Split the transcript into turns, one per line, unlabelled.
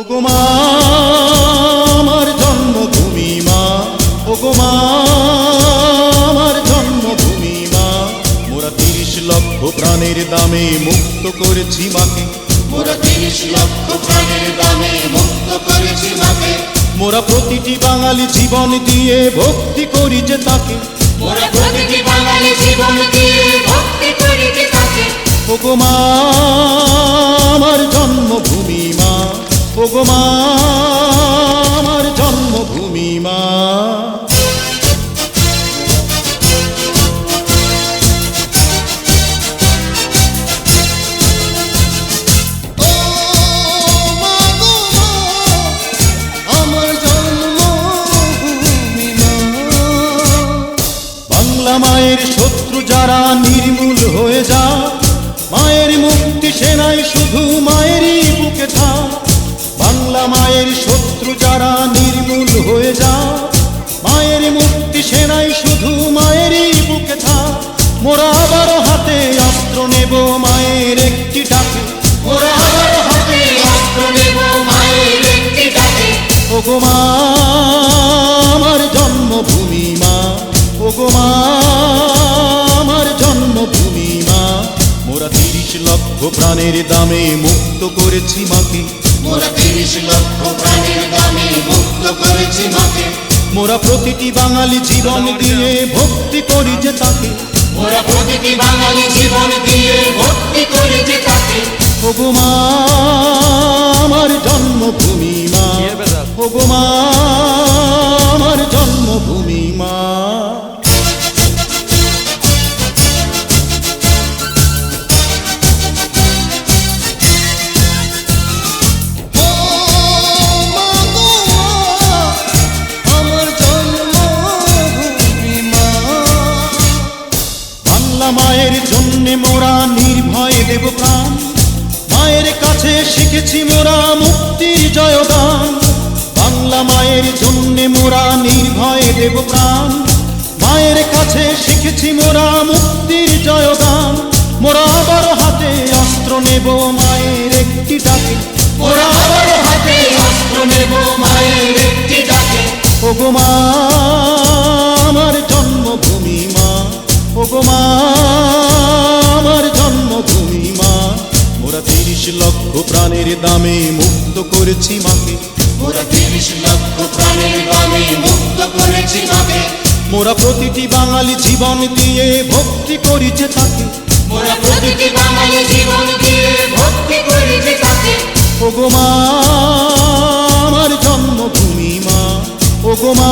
ওগো মা আমার জন্মভূমি মা, ওগো মা আমার জন্মভূমি মা। মোরা ৩০ লক্ষ প্রাণের দামে মুক্ত করেছি মাকে,
মোরা ৩০ লক্ষ প্রাণের দামে মুক্ত করেছি মাকে।
মোরা প্রতিটি বাঙালি জীবন দিয়ে ভক্তি করি যে তাকে,
মোরা প্রতিটি বাঙালি জীবন দিয়ে ভক্তি করি যে তাকে।
ওগো মা আমার জন্মভূমি মা, ওগো মা আমার জন্মভূমি মা। বাংলা মায়ের শত্রু যারা নির্মূল হয়ে যা, মায়ের মুক্তি সেনাই শুধু মায়েরই বুকে থা। বাংলা মায়ের শত্রু যারা নির্মূল হয়ে যা, মায়ের মুক্তি সেনাই শুধু মায়েরই বুকে থা। মোরা আবারও হাতে অস্ত্র নেব মায়ের একটি ডাকে,
মোরা আবার হাতে অস্ত্র নেব মায়ের একটি ডাকে।
ওগো মা আমার জন্মভূমি মা, ওগো মা আমার জন্মভূমি মা। মোরা ৩০ লক্ষ প্রাণের দামে মুক্ত করেছি মাকে,
মোরা ৩০ লক্ষ প্রাণের দামে মুক্ত করেছি মাকে।
মোরা প্রতিটি বাঙালি জীবন দিয়ে ভক্তি করি যে তাকে,
মোরা প্রতিটি বাঙালি জীবন দিয়ে ভক্তি করি যে তাকে।
ওগো মা আমার জন্মভূমি মা, ওগো মা আমার জন্মভূমি মা। মায়ের জন্যে মোরা নির্ভয়ে দেব প্রাণ, মায়ের কাছে শিখেছি মোরা মুক্তির জয়গান। বাংলা মায়ের জন্যে মোরা নির্ভয়ে দেব প্রাণ, মায়ের কাছে শিখেছি মোরা মুক্তির জয়গান। মোরা আবার হাতে অস্ত্র নেব মায়ের একটি ডাকে,
মোরা আবার হাতে অস্ত্র নেব মায়ের একটি ডাকে।
ওগো মা আমার জন্মভূমি মা, ওগো মা আমার জন্মভূমি মা। মোরা ৩০ লক্ষ প্রাণের দামে মুক্ত করেছি মাকে,
মোরা ৩০ লক্ষ প্রাণের দামে মুক্ত করেছি মাকে।
মোরা প্রতিটি বাঙালি জীবন দিয়ে ভক্তি করি যে তাকে,
মোরা প্রতিটি বাঙালি জীবন দিয়ে ভক্তি করি যে তাকে।
ওগো মা আমার জন্মভূমি মা, ওগো মা